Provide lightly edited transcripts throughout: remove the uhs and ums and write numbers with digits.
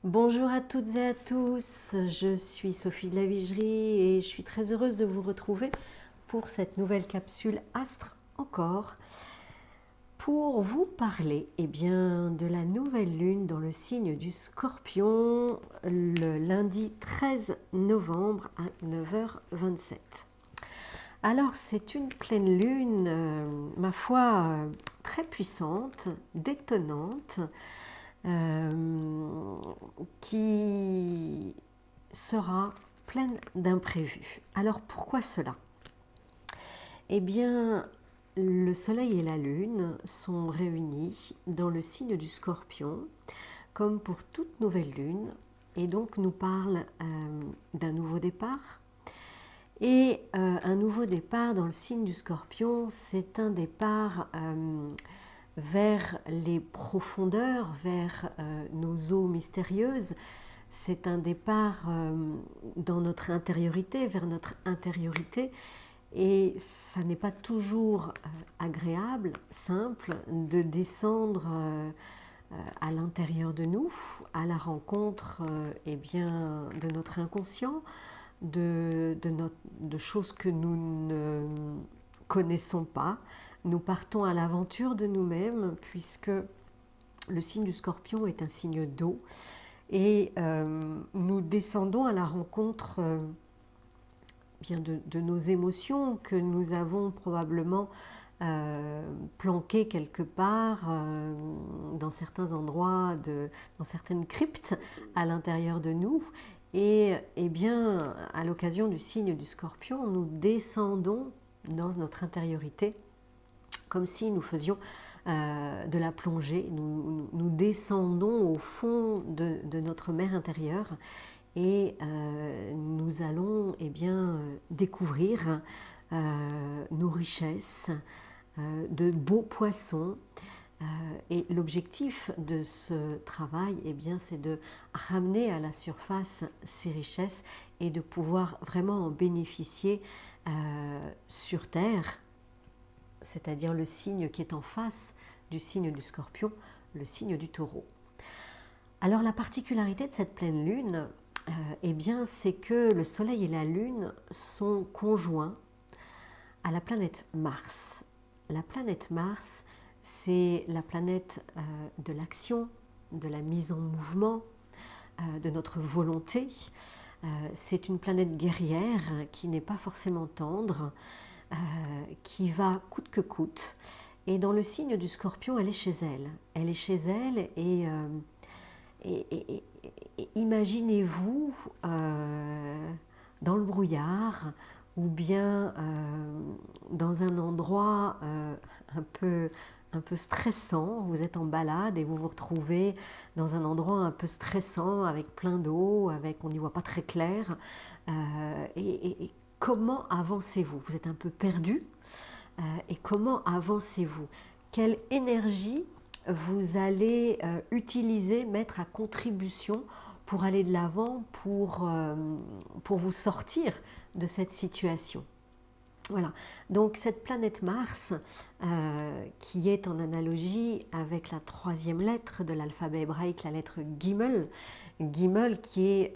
Bonjour à toutes et à tous, je suis Sophie de la Vigerie et je suis très heureuse de vous retrouver pour cette nouvelle capsule Astre encore pour vous parler de la nouvelle lune dans le signe du Scorpion le lundi 13 novembre à 9h27. Alors c'est une pleine lune, ma foi, très puissante, détonnante, qui sera pleine d'imprévus. Alors pourquoi cela? Eh bien, le Soleil et la Lune sont réunis dans le signe du Scorpion, comme pour toute nouvelle lune, et donc nous parle d'un nouveau départ. Et un nouveau départ dans le signe du Scorpion, c'est un départ vers les profondeurs, vers nos eaux mystérieuses. C'est un départ dans notre intériorité, vers notre intériorité. Et ça n'est pas toujours agréable, simple, de descendre à l'intérieur de nous, à la rencontre de notre inconscient, de choses que nous ne connaissons pas. Nous partons à l'aventure de nous-mêmes puisque le signe du Scorpion est un signe d'eau et nous descendons à la rencontre de nos émotions que nous avons probablement planquées quelque part dans certains endroits, dans certaines cryptes à l'intérieur de nous. Et à l'occasion du signe du Scorpion, nous descendons dans notre intériorité comme si nous faisions de la plongée. Nous descendons au fond de notre mer intérieure et nous allons découvrir nos richesses, de beaux poissons. Et l'objectif de ce travail, c'est de ramener à la surface ces richesses et de pouvoir vraiment en bénéficier sur Terre, c'est-à-dire le signe qui est en face du signe du Scorpion, le signe du Taureau. Alors la particularité de cette pleine lune, c'est que le Soleil et la Lune sont conjoints à la planète Mars. La planète Mars, c'est la planète de l'action, de la mise en mouvement, de notre volonté. C'est une planète guerrière qui n'est pas forcément tendre, qui va coûte que coûte. Et dans le signe du Scorpion, elle est chez elle. Elle est chez elle et imaginez-vous dans le brouillard ou bien dans un endroit un peu stressant. Vous êtes en balade et vous vous retrouvez dans un endroit un peu stressant avec plein d'eau, on n'y voit pas très clair. Et comment avancez-vous? Vous êtes un peu perdu. Et comment avancez-vous? Quelle énergie vous allez utiliser, mettre à contribution pour aller de l'avant, pour vous sortir de cette situation? Voilà, donc cette planète Mars, qui est en analogie avec la troisième lettre de l'alphabet hébraïque, la lettre Gimel, Gimel qui est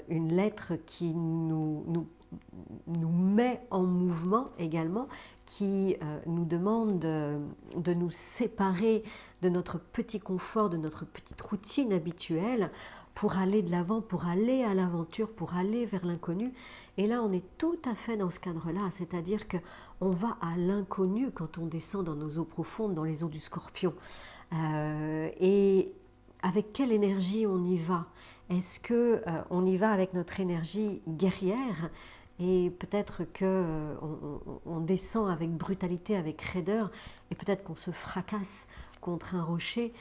une lettre qui nous met en mouvement également, qui nous demande de nous séparer de notre petit confort, de notre petite routine habituelle pour aller de l'avant, pour aller à l'aventure, pour aller vers l'inconnu. Et là, on est tout à fait dans ce cadre-là, c'est-à-dire qu'on va à l'inconnu quand on descend dans nos eaux profondes, dans les eaux du Scorpion. Et avec quelle énergie on y va? Est-ce qu'on y va avec notre énergie guerrière et peut-être qu'on descend avec brutalité, avec raideur, et peut-être qu'on se fracasse contre un rocher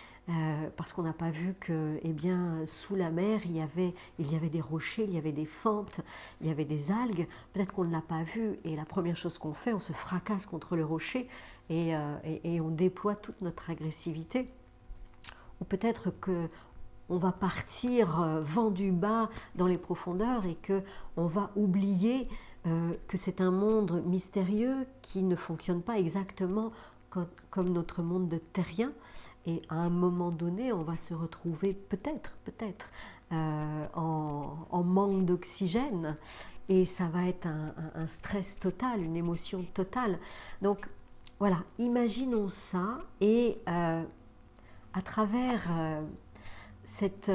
parce qu'on n'a pas vu que sous la mer il y avait des rochers, il y avait des fentes, il y avait des algues. Peut-être qu'on ne l'a pas vu et la première chose qu'on fait, on se fracasse contre le rocher et on déploie toute notre agressivité. Ou peut-être que on va partir vent du bas dans les profondeurs et qu'on va oublier que c'est un monde mystérieux qui ne fonctionne pas exactement comme notre monde terrien. Et à un moment donné, on va se retrouver peut-être en manque d'oxygène, et ça va être un stress total, une émotion totale. Donc voilà, imaginons ça, et à travers cette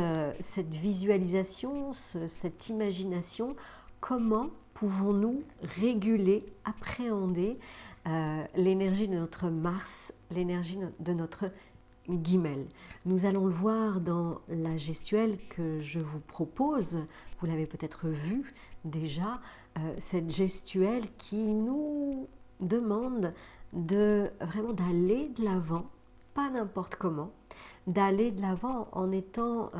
visualisation, cette imagination, comment pouvons-nous réguler, appréhender l'énergie de notre Mars, l'énergie de notre Guimel. Nous allons le voir dans la gestuelle que je vous propose. Vous l'avez peut-être vu déjà, cette gestuelle qui nous demande vraiment d'aller de l'avant, pas n'importe comment, d'aller de l'avant en étant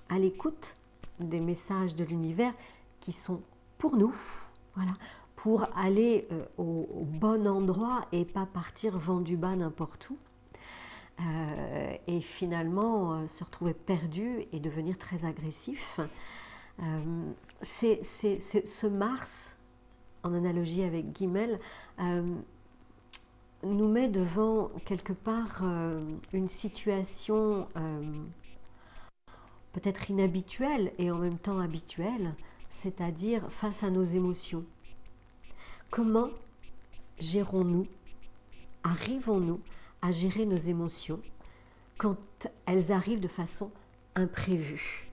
à l'écoute des messages de l'univers qui sont pour nous, voilà, pour aller au bon endroit et pas partir vent du bas n'importe où. Et finalement se retrouver perdu et devenir très agressif. C'est ce Mars, en analogie avec Guimel, nous met devant quelque part une situation peut-être inhabituelle et en même temps habituelle, c'est-à-dire face à nos émotions. Comment gérons-nous, arrivons-nous à gérer nos émotions quand elles arrivent de façon imprévue?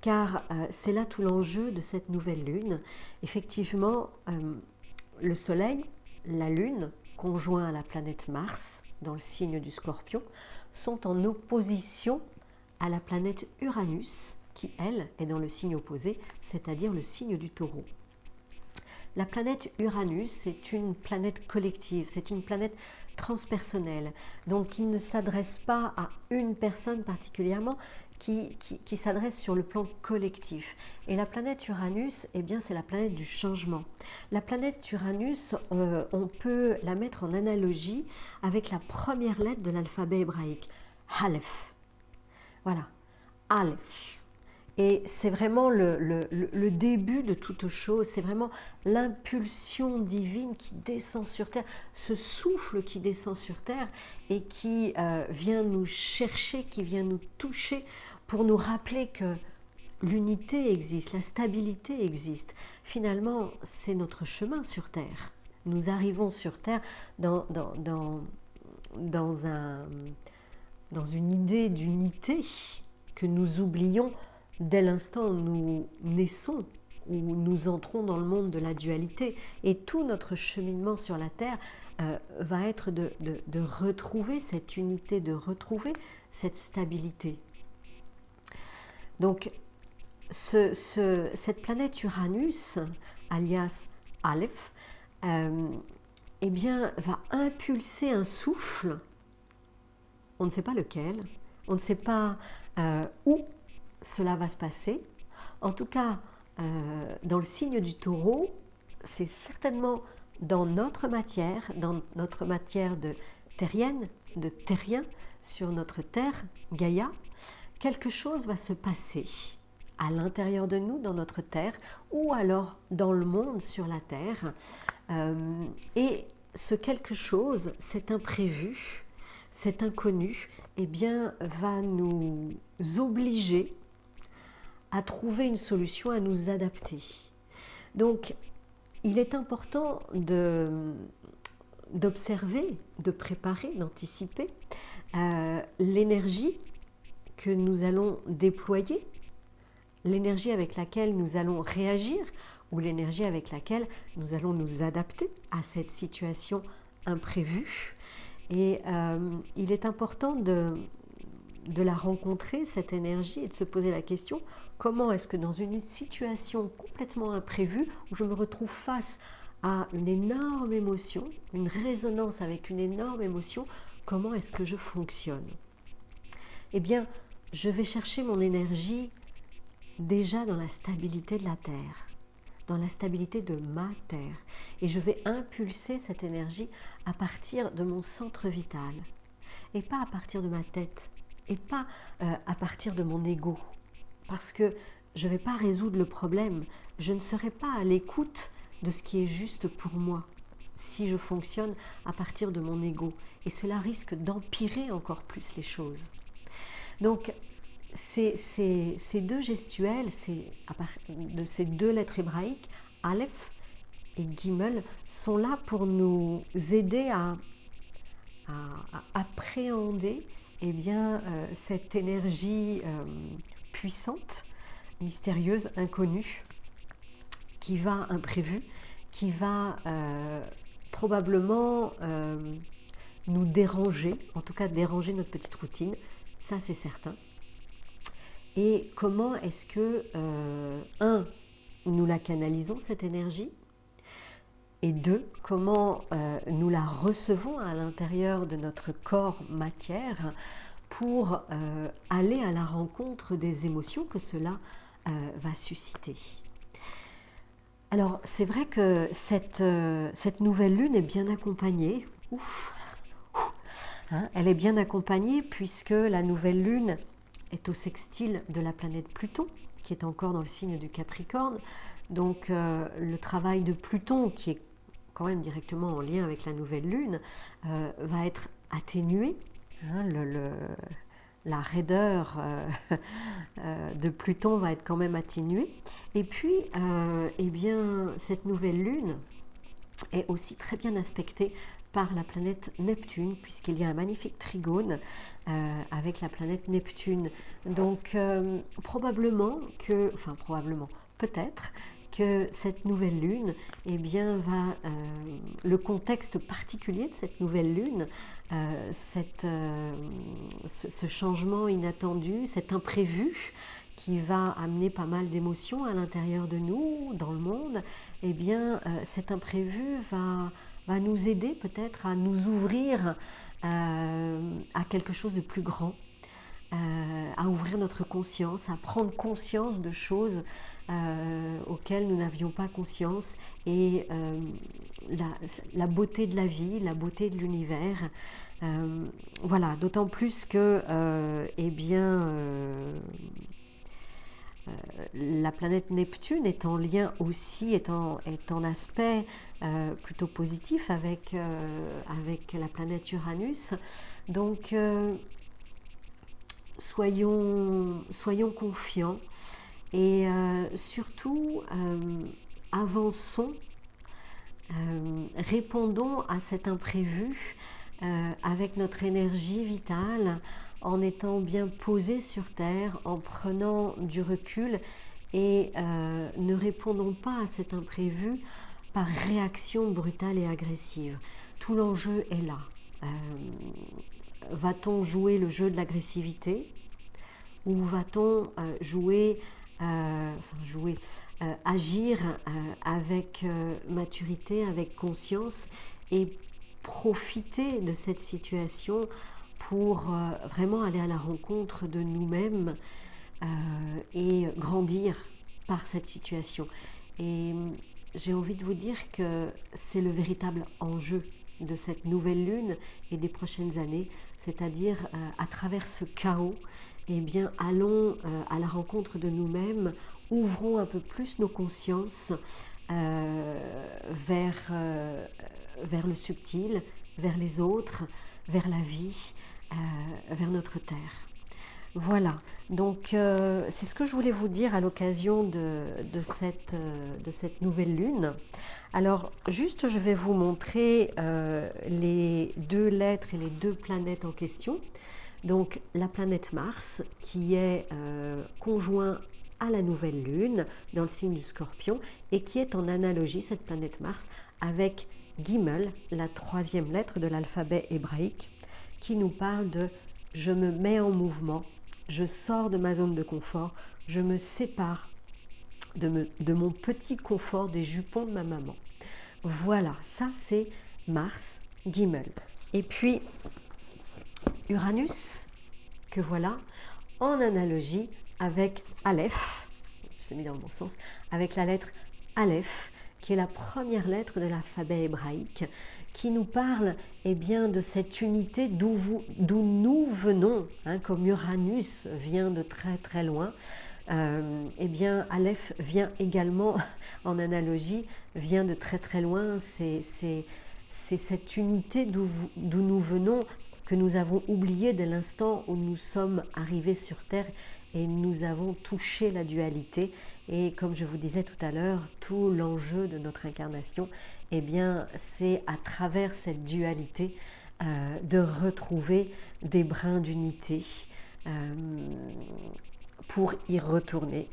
Car c'est là tout l'enjeu de cette nouvelle lune. Effectivement, le Soleil, la Lune, conjoints à la planète Mars, dans le signe du Scorpion, sont en opposition à la planète Uranus, qui, elle, est dans le signe opposé, c'est-à-dire le signe du Taureau. La planète Uranus, c'est une planète collective, c'est une planète transpersonnelle. Donc, il ne s'adresse pas à une personne particulièrement, qui s'adresse sur le plan collectif. Et la planète Uranus, eh bien, c'est la planète du changement. La planète Uranus, on peut la mettre en analogie avec la première lettre de l'alphabet hébraïque, Aleph. Voilà, Aleph. Et c'est vraiment le début de toute chose, c'est vraiment l'impulsion divine qui descend sur Terre, ce souffle qui descend sur Terre et qui vient nous chercher, qui vient nous toucher pour nous rappeler que l'unité existe, la stabilité existe. Finalement, c'est notre chemin sur Terre. Nous arrivons sur Terre dans une idée d'unité que nous oublions dès l'instant où nous naissons, où nous entrons dans le monde de la dualité. Et tout notre cheminement sur la Terre va être de retrouver cette unité, de retrouver cette stabilité. Donc, cette planète Uranus, alias Aleph, eh bien, va impulser un souffle, on ne sait pas lequel, on ne sait pas où cela va se passer. En tout cas, dans le signe du Taureau, c'est certainement dans notre matière de terrienne, de terrien, sur notre terre, Gaïa, quelque chose va se passer à l'intérieur de nous, dans notre terre, ou alors dans le monde sur la terre. Et ce quelque chose, cet imprévu, cet inconnu, eh bien, va nous obliger à trouver une solution, à nous adapter. Donc, il est important d'observer, de préparer, d'anticiper l'énergie que nous allons déployer, l'énergie avec laquelle nous allons réagir ou l'énergie avec laquelle nous allons nous adapter à cette situation imprévue. Et il est important de la rencontrer, cette énergie, et de se poser la question, comment est-ce que dans une situation complètement imprévue, où je me retrouve face à une énorme émotion, une résonance avec une énorme émotion, comment est-ce que je fonctionne? Eh bien, je vais chercher mon énergie déjà dans la stabilité de la Terre, dans la stabilité de ma Terre. Et je vais impulser cette énergie à partir de mon centre vital, et pas à partir de ma tête, et pas à partir de mon ego. Parce que je ne vais pas résoudre le problème, je ne serai pas à l'écoute de ce qui est juste pour moi, si je fonctionne à partir de mon ego. Et cela risque d'empirer encore plus les choses. Donc, ces deux gestuels, de ces deux lettres hébraïques, Aleph et Gimel, sont là pour nous aider à appréhender cette énergie puissante, mystérieuse, inconnue, imprévue, qui va probablement nous déranger, en tout cas déranger notre petite routine, ça c'est certain. Et comment est-ce que, nous la canalisons, cette énergie, et deux, comment nous la recevons à l'intérieur de notre corps matière pour aller à la rencontre des émotions que cela va susciter. Alors, c'est vrai que cette nouvelle lune est bien accompagnée. Elle est bien accompagnée puisque la nouvelle lune est au sextile de la planète Pluton, qui est encore dans le signe du Capricorne. Donc, le travail de Pluton, qui est quand même directement en lien avec la nouvelle lune, va être atténué. La raideur de Pluton va être quand même atténuée. Et puis, cette nouvelle lune est aussi très bien aspectée par la planète Neptune, puisqu'il y a un magnifique trigone avec la planète Neptune. Donc, peut-être que cette nouvelle lune, le contexte particulier de cette nouvelle lune, ce changement inattendu, cet imprévu qui va amener pas mal d'émotions à l'intérieur de nous, dans le monde, cet imprévu va nous aider peut-être à nous ouvrir à quelque chose de plus grand, à ouvrir notre conscience, à prendre conscience de choses auxquelles nous n'avions pas conscience, et la beauté de la vie, la beauté de l'univers. Voilà, d'autant plus que la planète Neptune est en lien aussi, est en aspect plutôt positif avec la planète Uranus. Donc soyons confiants et surtout avançons, répondons à cet imprévu avec notre énergie vitale, en étant bien posés sur Terre, en prenant du recul, et ne répondons pas à cet imprévu par réaction brutale et agressive. Tout l'enjeu est là. Va-t-on jouer le jeu de l'agressivité, ou va-t-on agir avec maturité, avec conscience, et profiter de cette situation pour vraiment aller à la rencontre de nous-mêmes et grandir par cette situation. Et j'ai envie de vous dire que c'est le véritable enjeu de cette nouvelle lune et des prochaines années, c'est-à-dire à travers ce chaos, allons à la rencontre de nous-mêmes, ouvrons un peu plus nos consciences vers le subtil, vers les autres, vers la vie, vers notre terre. Voilà, donc c'est ce que je voulais vous dire à l'occasion de cette nouvelle lune. Alors juste, je vais vous montrer les deux lettres et les deux planètes en question. Donc la planète Mars, qui est conjoint à la nouvelle lune dans le signe du Scorpion, et qui est en analogie, cette planète Mars, avec Gimel, la troisième lettre de l'alphabet hébraïque, qui nous parle de « je me mets en mouvement, je sors de ma zone de confort, je me sépare de mon petit confort des jupons de ma maman ». Voilà, ça c'est Mars, Gimel. Et puis Uranus, que voilà, en analogie avec Aleph, je l'ai mis dans le bon sens, avec la lettre Aleph, qui est la première lettre de l'alphabet hébraïque, qui nous parle de cette unité d'où nous venons, comme Uranus vient de très très loin. Aleph vient également, en analogie, vient de très très loin. C'est cette unité d'où nous venons, que nous avons oublié dès l'instant où nous sommes arrivés sur Terre et nous avons touché la dualité. Et comme je vous disais tout à l'heure, tout l'enjeu de notre incarnation, eh bien, c'est à travers cette dualité de retrouver des brins d'unité pour y retourner.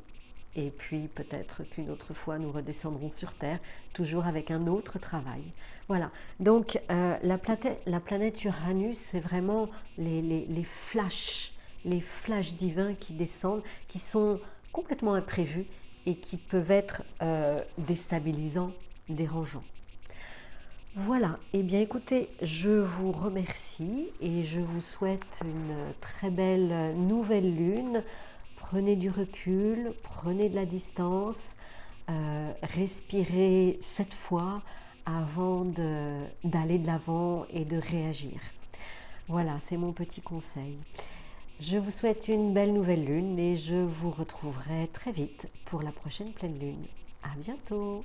Et puis peut-être qu'une autre fois nous redescendrons sur Terre, toujours avec un autre travail. Voilà, donc la planète Uranus, c'est vraiment les flashs divins qui descendent, qui sont complètement imprévus et qui peuvent être déstabilisants, dérangeants. Voilà, et bien écoutez, je vous remercie et je vous souhaite une très belle nouvelle lune. Prenez du recul, prenez de la distance, respirez 7 fois avant d'aller de l'avant et de réagir. Voilà, c'est mon petit conseil. Je vous souhaite une belle nouvelle lune et je vous retrouverai très vite pour la prochaine pleine lune. À bientôt!